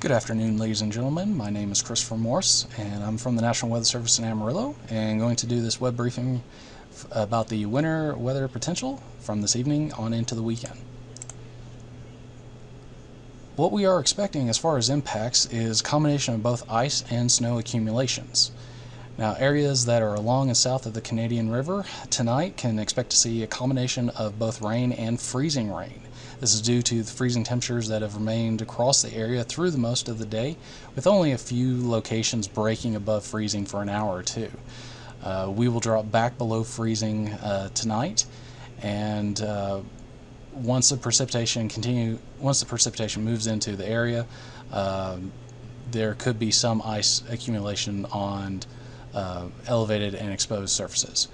Good afternoon, ladies and gentlemen. My name is Christopher Morse, and I'm from the National Weather Service in Amarillo, and going to do this web briefing about the winter weather potential from this evening on into the weekend. What we are expecting as far as impacts is a combination of both ice and snow accumulations. Now, areas that are along and south of the Canadian River tonight can expect to see a combination of both rain and freezing rain. This is due to the freezing temperatures that have remained across the area through the most of the day, with only a few locations breaking above freezing for an hour or two. We will drop back below freezing tonight, and once the precipitation moves into the area, there could be some ice accumulation on elevated and exposed surfaces.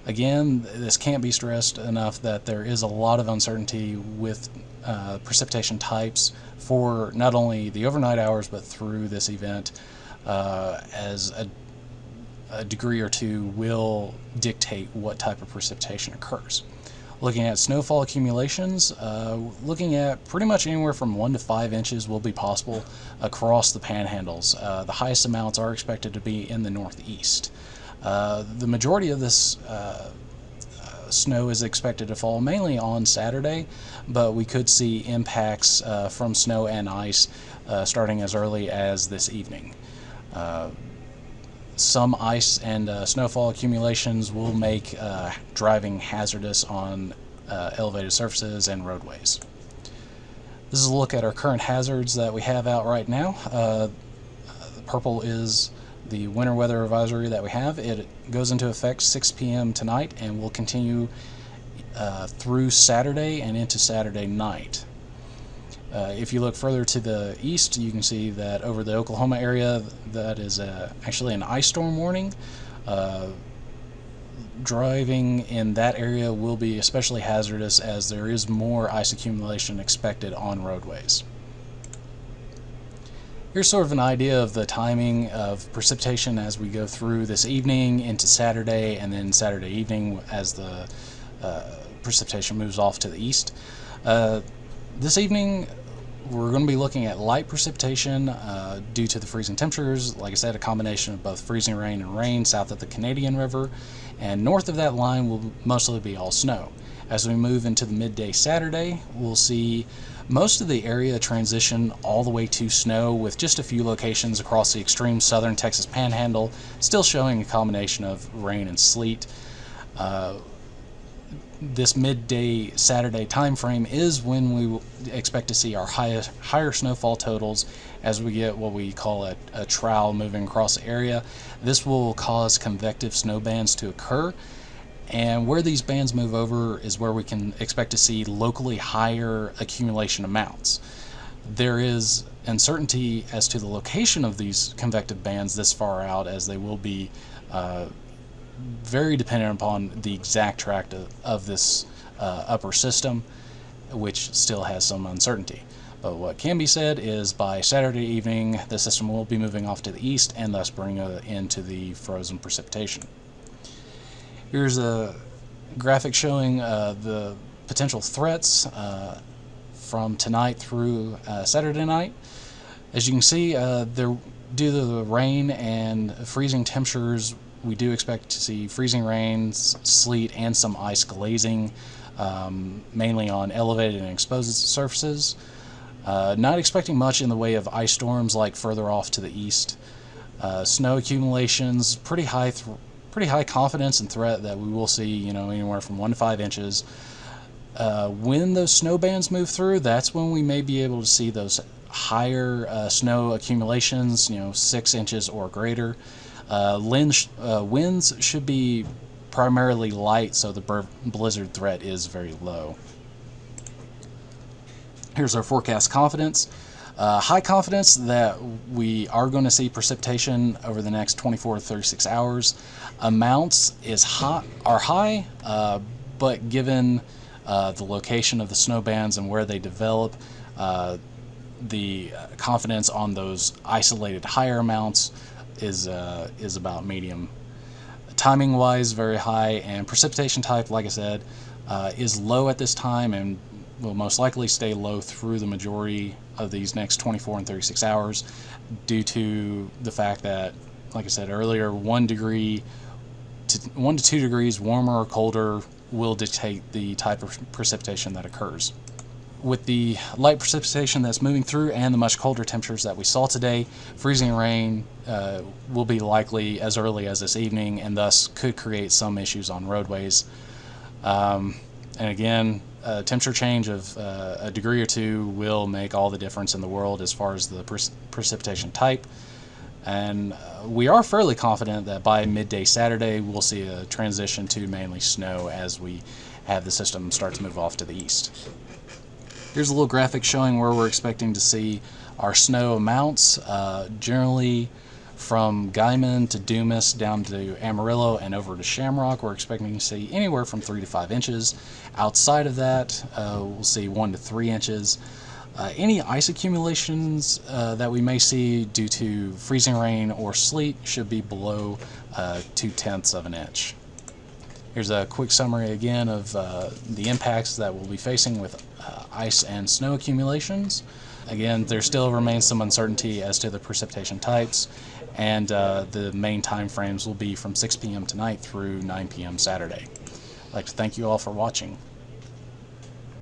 Again, this can't be stressed enough that there is a lot of uncertainty with precipitation types for not only the overnight hours but through this event, as a degree or two will dictate what type of precipitation occurs. Looking at snowfall accumulations, looking at pretty much anywhere from 1 to 5 inches will be possible across the panhandles. The highest amounts are expected to be in the northeast. The majority of this snow is expected to fall mainly on Saturday, but we could see impacts from snow and ice starting as early as this evening. Some ice and snowfall accumulations will make driving hazardous on elevated surfaces and roadways. This is a look at our current hazards that we have out right now. Purple is the winter weather advisory that we have. It goes into effect 6 p.m. tonight and will continue through Saturday and into Saturday night. If you look further to the east, you can see that over the Oklahoma area, that is actually an ice storm warning. Driving in that area will be especially hazardous as there is more ice accumulation expected on roadways. Here's sort of an idea of the timing of precipitation as we go through this evening into Saturday and then Saturday evening as the precipitation moves off to the east. This evening we're going to be looking at light precipitation due to the freezing temperatures. Like I said, a combination of both freezing rain and rain south of the Canadian River, and north of that line will mostly be all snow. As we move into the midday Saturday, we'll see most of the area transition all the way to snow, with just a few locations across the extreme southern Texas panhandle still showing a combination of rain and sleet. This midday Saturday time frame is when we will expect to see our higher snowfall totals as we get what we call a trowel moving across the area. This will cause convective snow bands to occur, and where these bands move over is where we can expect to see locally higher accumulation amounts. There is uncertainty as to the location of these convective bands this far out, as they will be very dependent upon the exact tract of this upper system, which still has some uncertainty. But what can be said is by Saturday evening, the system will be moving off to the east and thus bringing into the frozen precipitation. Here's a graphic showing the potential threats from tonight through Saturday night. As you can see, due to the rain and freezing temperatures, we do expect to see freezing rains, sleet, and some ice glazing, mainly on elevated and exposed surfaces. Not expecting much in the way of ice storms like further off to the east. Snow accumulations, pretty high confidence and threat that we will see, anywhere from 1 to 5 inches. When those snow bands move through, that's when we may be able to see those higher snow accumulations, 6 inches or greater. Winds should be primarily light, so the blizzard threat is very low. Here's our forecast confidence. High confidence that we are going to see precipitation over the next 24 to 36 hours. Amounts are high, but given the location of the snow bands and where they develop, the confidence on those isolated higher amounts is about medium. Timing wise, very high, and precipitation type, like I said, is low at this time and will most likely stay low through the majority of these next 24 and 36 hours due to the fact that, like I said earlier, 1 to 2 degrees warmer or colder will dictate the type of precipitation that occurs. With the light precipitation that's moving through and the much colder temperatures that we saw today, freezing rain will be likely as early as this evening, and thus could create some issues on roadways. And again, a temperature change of a degree or two will make all the difference in the world as far as the precipitation type. And we are fairly confident that by midday Saturday we'll see a transition to mainly snow as we have the system start to move off to the east. Here's a little graphic showing where we're expecting to see our snow amounts. Generally from Guyman to Dumas down to Amarillo and over to Shamrock, we're expecting to see anywhere from 3 to 5 inches. Outside of that, we'll see 1 to 3 inches. Any ice accumulations that we may see due to freezing rain or sleet should be below 0.2 of an inch. Here's a quick summary again of the impacts that we'll be facing with ice and snow accumulations. Again, there still remains some uncertainty as to the precipitation types, and the main time frames will be from 6 p.m. tonight through 9 p.m. Saturday. I'd like to thank you all for watching.